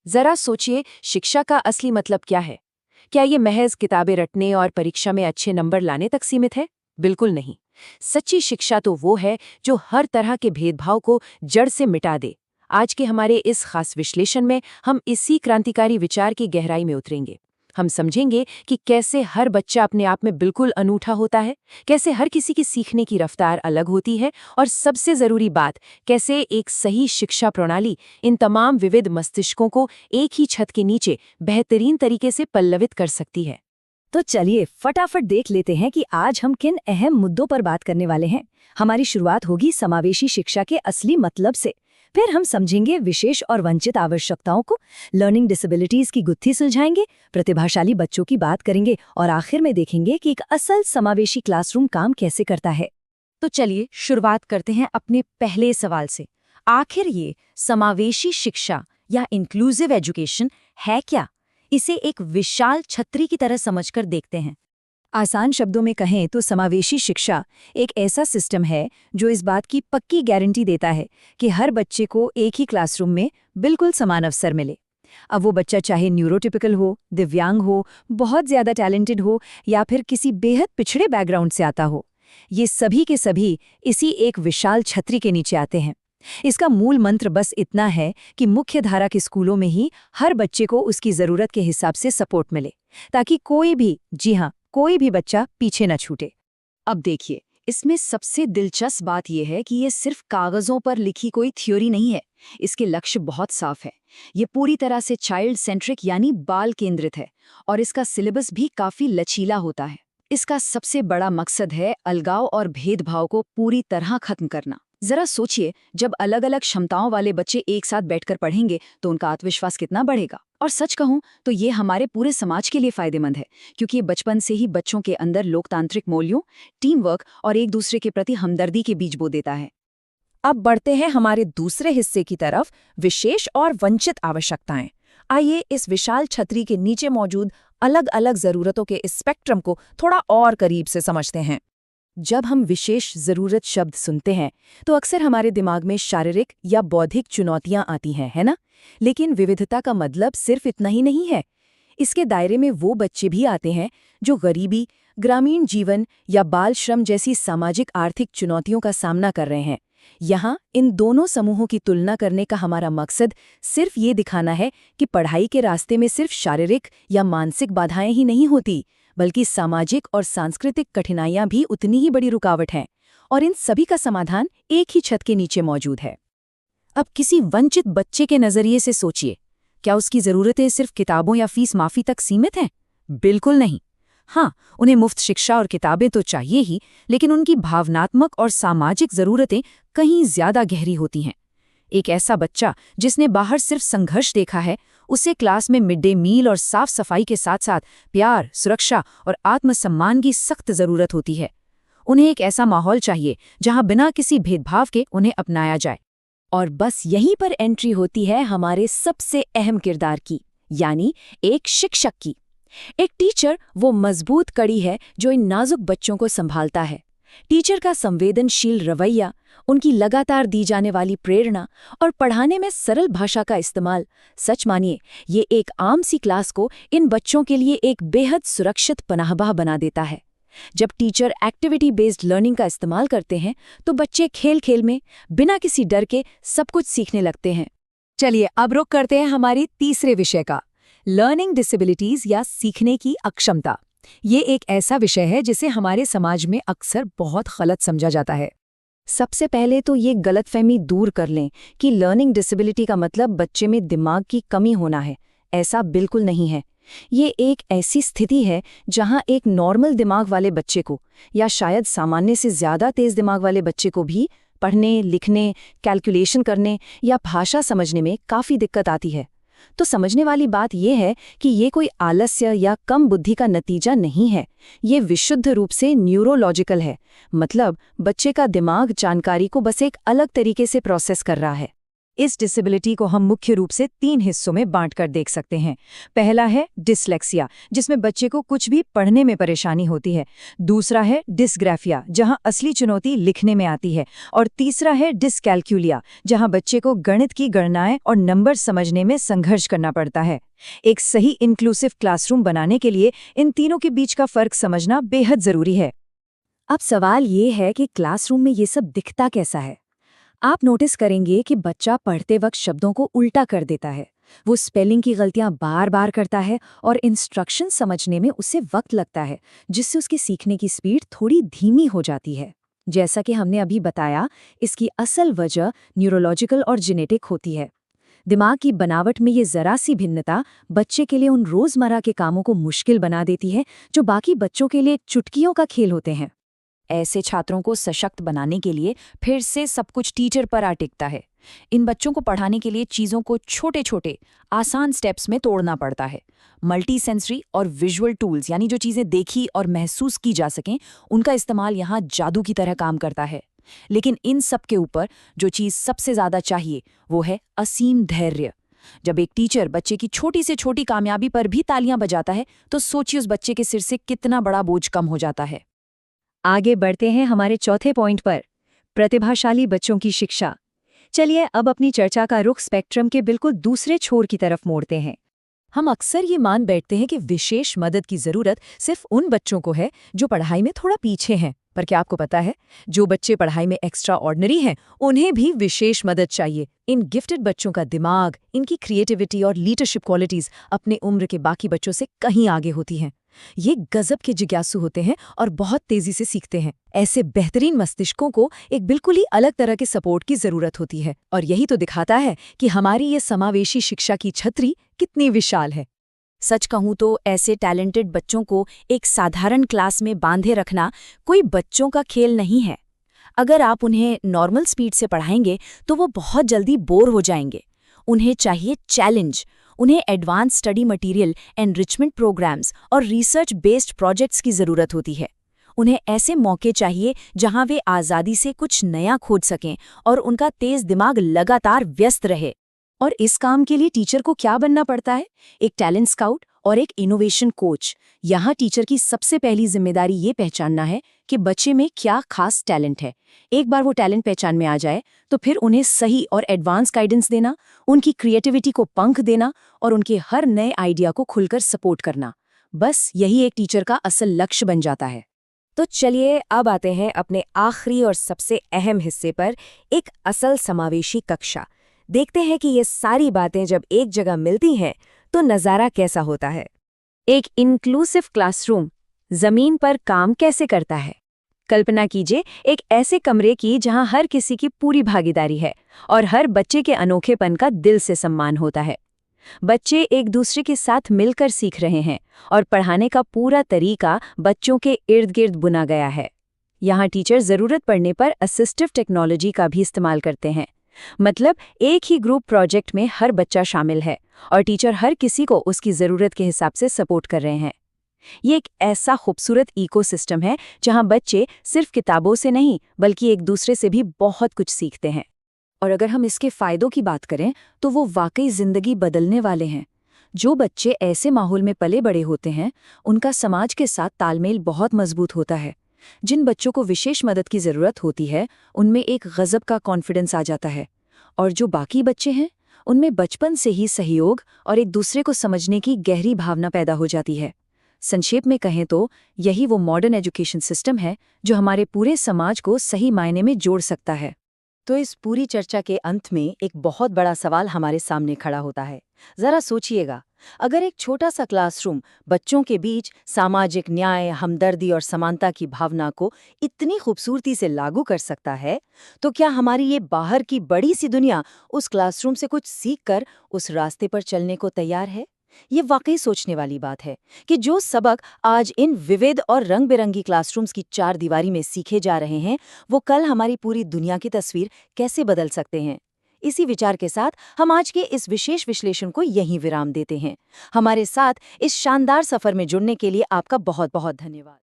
जरा सोचिए, शिक्षा का असली मतलब क्या है? क्या ये महज किताबें रटने और परीक्षा में अच्छे नंबर लाने तक सीमित है? बिल्कुल नहीं। सच्ची शिक्षा तो वो है जो हर तरह के भेदभाव को जड़ से मिटा दे। आज के हमारे इस खास विश्लेषण में हम इसी क्रांतिकारी विचार की गहराई में उतरेंगे। हम समझेंगे कि कैसे हर बच्चा अपने आप में बिल्कुल अनूठा होता है, कैसे हर किसी की सीखने की रफ्तार अलग होती है, और सबसे जरूरी बात, कैसे एक सही शिक्षा प्रणाली इन तमाम विविध मस्तिष्कों को एक ही छत के नीचे बेहतरीन तरीके से पल्लवित कर सकती है। तो चलिए फटाफट देख लेते हैं कि आज हम किन अहम मुद्दों पर बात करने वाले हैं। हमारी शुरुआत होगी समावेशी शिक्षा के असली मतलब से। फिर हम समझेंगे विशेष और वंचित आवश्यकताओं को, लर्निंग डिसेबिलिटीज की गुत्थी सुलझाएंगे, प्रतिभाशाली बच्चों की बात करेंगे और आखिर में देखेंगे कि एक असल समावेशी क्लासरूम काम कैसे करता है। तो चलिए शुरुआत करते हैं अपने पहले सवाल से। आखिर ये समावेशी शिक्षा या इंक्लूसिव एजुकेशन है क्या? इसे एक विशाल छतरी की तरह समझकर देखते हैं। आसान शब्दों में कहें तो समावेशी शिक्षा एक ऐसा सिस्टम है जो इस बात की पक्की गारंटी देता है कि हर बच्चे को एक ही क्लासरूम में बिल्कुल समान अवसर मिले। अब वो बच्चा चाहे न्यूरोटिपिकल हो, दिव्यांग हो, बहुत ज्यादा टैलेंटेड हो या फिर किसी बेहद पिछड़े बैकग्राउंड से आता हो, ये सभी के सभी इसी एक विशाल छतरी के नीचे आते हैं। इसका मूल मंत्र बस इतना है कि मुख्य धारा के स्कूलों में ही हर बच्चे को उसकी जरूरत के हिसाब से सपोर्ट मिले, ताकि कोई भी, जी हाँ, कोई भी बच्चा पीछे न छूटे। अब देखिए, इसमें सबसे दिलचस्प बात यह है कि ये सिर्फ कागजों पर लिखी कोई थ्योरी नहीं है। इसके लक्ष्य बहुत साफ है। ये पूरी तरह से चाइल्ड सेंट्रिक यानी बाल केंद्रित है, और इसका सिलेबस भी काफी लचीला होता है। इसका सबसे बड़ा मकसद है अलगाव और भेदभाव को पूरी तरह खत्म करना। जरा सोचिए, जब अलग अलग क्षमताओं वाले बच्चे एक साथ बैठकर पढ़ेंगे तो उनका आत्मविश्वास कितना बढ़ेगा। और सच कहूं तो ये हमारे पूरे समाज के लिए फायदेमंद है, क्योंकि ये बचपन से ही बच्चों के अंदर लोकतांत्रिक मूल्यों, टीम वर्क और एक दूसरे के प्रति हमदर्दी के बीज बो देता है। अब बढ़ते हैं हमारे दूसरे हिस्से की तरफ, विशेष और वंचित आवश्यकताएं। आइए इस विशाल छतरी के नीचे मौजूद अलग अलग जरूरतों के इस स्पेक्ट्रम को थोड़ा और करीब से समझते हैं। जब हम विशेष जरूरत शब्द सुनते हैं तो अक्सर हमारे दिमाग में शारीरिक या बौद्धिक चुनौतियां आती हैं, है ना? लेकिन विविधता का मतलब सिर्फ इतना ही नहीं है। इसके दायरे में वो बच्चे भी आते हैं जो गरीबी, ग्रामीण जीवन या बाल श्रम जैसी सामाजिक आर्थिक चुनौतियों का सामना कर रहे हैं। यहाँ इन दोनों समूहों की तुलना करने का हमारा मकसद सिर्फ ये दिखाना है कि पढ़ाई के रास्ते में सिर्फ शारीरिक या मानसिक बाधाएं ही नहीं होती, बल्कि सामाजिक और सांस्कृतिक कठिनाइयां भी उतनी ही बड़ी रुकावट हैं, और इन सभी का समाधान एक ही छत के नीचे मौजूद है। अब किसी वंचित बच्चे के नजरिए से सोचिए, क्या उसकी जरूरतें सिर्फ किताबों या फीस माफी तक सीमित हैं? बिल्कुल नहीं। हाँ, उन्हें मुफ्त शिक्षा और किताबें तो चाहिए ही, लेकिन उनकी भावनात्मक और सामाजिक जरूरतें कहीं ज्यादा गहरी होती हैं। एक ऐसा बच्चा जिसने बाहर सिर्फ संघर्ष देखा है, उसे क्लास में मिड डे मील और साफ सफाई के साथ साथ प्यार, सुरक्षा और आत्मसम्मान की सख्त जरूरत होती है। उन्हें एक ऐसा माहौल चाहिए जहां बिना किसी भेदभाव के उन्हें अपनाया जाए। और बस यहीं पर एंट्री होती है हमारे सबसे अहम किरदार की, यानी एक शिक्षक की। एक टीचर वो मजबूत कड़ी है जो इन नाजुक बच्चों को संभालता है। टीचर का संवेदनशील रवैया, उनकी लगातार दी जाने वाली प्रेरणा और पढ़ाने में सरल भाषा का इस्तेमाल, सच मानिए ये एक आम सी क्लास को इन बच्चों के लिए एक बेहद सुरक्षित पनाहगाह बना देता है। जब टीचर एक्टिविटी बेस्ड लर्निंग का इस्तेमाल करते हैं तो बच्चे खेल खेल में बिना किसी डर के सब कुछ सीखने लगते हैं। चलिए अब रुख करते हैं हमारी तीसरे विषय का, लर्निंग डिसेबिलिटीज या सीखने की अक्षमता। ये एक ऐसा विषय है जिसे हमारे समाज में अक्सर बहुत गलत समझा जाता है। सबसे पहले तो ये गलतफहमी दूर कर लें कि लर्निंग डिसेबिलिटी का मतलब बच्चे में दिमाग की कमी होना है। ऐसा बिल्कुल नहीं है। ये एक ऐसी स्थिति है जहां एक नॉर्मल दिमाग वाले बच्चे को, या शायद सामान्य से ज्यादा तेज दिमाग वाले बच्चे को भी पढ़ने, लिखने, कैलकुलेशन करने या भाषा समझने में काफ़ी दिक्कत आती है। तो समझने वाली बात यह है कि ये कोई आलस्य या कम बुद्धि का नतीजा नहीं है। ये विशुद्ध रूप से न्यूरोलॉजिकल है, मतलब बच्चे का दिमाग जानकारी को बस एक अलग तरीके से प्रोसेस कर रहा है। इस डिसेबिलिटी को हम मुख्य रूप से 3 हिस्सों में बांटकर देख सकते हैं। पहला है डिसलेक्सिया, जिसमें बच्चे को कुछ भी पढ़ने में परेशानी होती है। दूसरा है डिसग्राफिया, जहां असली चुनौती लिखने में आती है। और तीसरा है डिसकैल्कुलिया, जहां बच्चे को गणित की गणनाएं और नंबर समझने में संघर्ष करना पड़ता है। एक सही इंक्लूसिव क्लासरूम बनाने के लिए इन तीनों के बीच का फर्क समझना बेहद जरूरी है। अब सवाल ये है कि क्लासरूम में ये सब दिखता कैसा है। आप नोटिस करेंगे कि बच्चा पढ़ते वक्त शब्दों को उल्टा कर देता है, वो स्पेलिंग की गलतियां बार बार करता है और इंस्ट्रक्शन समझने में उसे वक्त लगता है, जिससे उसके सीखने की स्पीड थोड़ी धीमी हो जाती है। जैसा कि हमने अभी बताया, इसकी असल वजह न्यूरोलॉजिकल और जेनेटिक होती है। दिमाग की बनावट में ये जरा सी भिन्नता बच्चे के लिए उन रोजमर्रा के कामों को मुश्किल बना देती है जो बाकी बच्चों के लिए चुटकियों का खेल होते हैं। ऐसे छात्रों को सशक्त बनाने के लिए फिर से सब कुछ टीचर पर आ टिकता है। इन बच्चों को पढ़ाने के लिए चीज़ों को छोटे छोटे आसान स्टेप्स में तोड़ना पड़ता है। मल्टी सेंसरी और विजुअल टूल्स, यानी जो चीज़ें देखी और महसूस की जा सकें, उनका इस्तेमाल यहाँ जादू की तरह काम करता है। लेकिन इन सब के ऊपर जो चीज़ सबसे ज़्यादा चाहिए वो है असीम धैर्य। जब एक टीचर बच्चे की छोटी से छोटी कामयाबी पर भी तालियां बजाता है तो सोचिए उस बच्चे के सिर से कितना बड़ा बोझ कम हो जाता है। आगे बढ़ते हैं हमारे चौथे पॉइंट पर, प्रतिभाशाली बच्चों की शिक्षा। चलिए अब अपनी चर्चा का रुख स्पेक्ट्रम के बिल्कुल दूसरे छोर की तरफ मोड़ते हैं। हम अक्सर ये मान बैठते हैं कि विशेष मदद की जरूरत सिर्फ उन बच्चों को है जो पढ़ाई में थोड़ा पीछे हैं, पर क्या आपको पता है, जो बच्चे पढ़ाई में एक्स्ट्रा ऑर्डिनरी हैं उन्हें भी विशेष मदद चाहिए। इन गिफ्टेड बच्चों का दिमाग, इनकी क्रिएटिविटी और लीडरशिप क्वालिटीज अपने उम्र के बाकी बच्चों से कहीं आगे होती हैं। ये गजब के जिज्ञासु होते हैं और बहुत तेजी से सीखते हैं। ऐसे बेहतरीन मस्तिष्कों को एक बिल्कुल ही अलग तरह के सपोर्ट की जरूरत होती है, और यही तो दिखाता है कि हमारी ये समावेशी शिक्षा की छतरी कितनी विशाल है। सच कहूं तो ऐसे टैलेंटेड बच्चों को एक साधारण क्लास में बांधे रखना कोई बच्चों का खेल नहीं है। अगर आप उन्हें नॉर्मल स्पीड से पढ़ाएंगे तो वो बहुत जल्दी बोर हो जाएंगे। उन्हें चाहिए चैलेंज। उन्हें advance study material, enrichment programs और रिसर्च बेस्ड प्रोजेक्ट्स की ज़रूरत होती है। उन्हें ऐसे मौके चाहिए जहां वे आज़ादी से कुछ नया खोज सकें और उनका तेज दिमाग लगातार व्यस्त रहे। और इस काम के लिए टीचर को क्या बनना पड़ता है? एक टैलेंट स्काउट और एक इनोवेशन कोच। यहाँ टीचर की सबसे पहली जिम्मेदारी ये पहचानना है कि बच्चे में क्या खास टैलेंट है। एक बार वो टैलेंट पहचान में आ जाए तो फिर उन्हें सही और एडवांस गाइडेंस देना, उनकी क्रिएटिविटी को पंख देना और उनके हर नए आइडिया को खुलकर सपोर्ट करना। बस यही एक टीचर का असल लक्ष्य बन जाता है। तो चलिए अब आते हैं अपने आखिरी और सबसे अहम हिस्से पर, एक असल समावेशी कक्षा। देखते हैं कि ये सारी बातें जब एक जगह मिलती हैं तो नज़ारा कैसा होता है। एक इंक्लूसिव क्लासरूम जमीन पर काम कैसे करता है? कल्पना कीजिए एक ऐसे कमरे की जहां हर किसी की पूरी भागीदारी है और हर बच्चे के अनोखेपन का दिल से सम्मान होता है। बच्चे एक दूसरे के साथ मिलकर सीख रहे हैं और पढ़ाने का पूरा तरीका बच्चों के इर्द गिर्द बुना गया है। यहाँ टीचर ज़रूरत पड़ने पर असिस्टिव टेक्नोलॉजी का भी इस्तेमाल करते हैं। मतलब एक ही ग्रुप प्रोजेक्ट में हर बच्चा शामिल है और टीचर हर किसी को उसकी ज़रूरत के हिसाब से सपोर्ट कर रहे हैं। ये एक ऐसा खूबसूरत इकोसिस्टम है जहां बच्चे सिर्फ किताबों से नहीं बल्कि एक दूसरे से भी बहुत कुछ सीखते हैं। और अगर हम इसके फ़ायदों की बात करें तो वो वाकई ज़िंदगी बदलने वाले हैं। जो बच्चे ऐसे माहौल में पले बड़े होते हैं उनका समाज के साथ तालमेल बहुत मजबूत होता है। जिन बच्चों को विशेष मदद की ज़रूरत होती है उनमें एक गज़ब का कॉन्फिडेंस आ जाता है, और जो बाकी बच्चे हैं उनमें बचपन से ही सहयोग और एक दूसरे को समझने की गहरी भावना पैदा हो जाती है। संक्षेप में कहें तो यही वो मॉडर्न एजुकेशन सिस्टम है जो हमारे पूरे समाज को सही मायने में जोड़ सकता है। तो इस पूरी चर्चा के अंत में एक बहुत बड़ा सवाल हमारे सामने खड़ा होता है। जरा सोचिएगा, अगर एक छोटा सा क्लासरूम बच्चों के बीच सामाजिक न्याय, हमदर्दी और समानता की भावना को इतनी खूबसूरती से लागू कर सकता है, तो क्या हमारी ये बाहर की बड़ी सी दुनिया उस क्लासरूम से कुछ सीखकर उस रास्ते पर चलने को तैयार है? ये वाकई सोचने वाली बात है कि जो सबक आज इन विविध और रंग बिरंगी क्लासरूम्स की चार दीवारी में सीखे जा रहे हैं, वो कल हमारी पूरी दुनिया की तस्वीर कैसे बदल सकते हैं। इसी विचार के साथ हम आज के इस विशेष विश्लेषण को यहीं विराम देते हैं। हमारे साथ इस शानदार सफर में जुड़ने के लिए आपका बहुत बहुत धन्यवाद।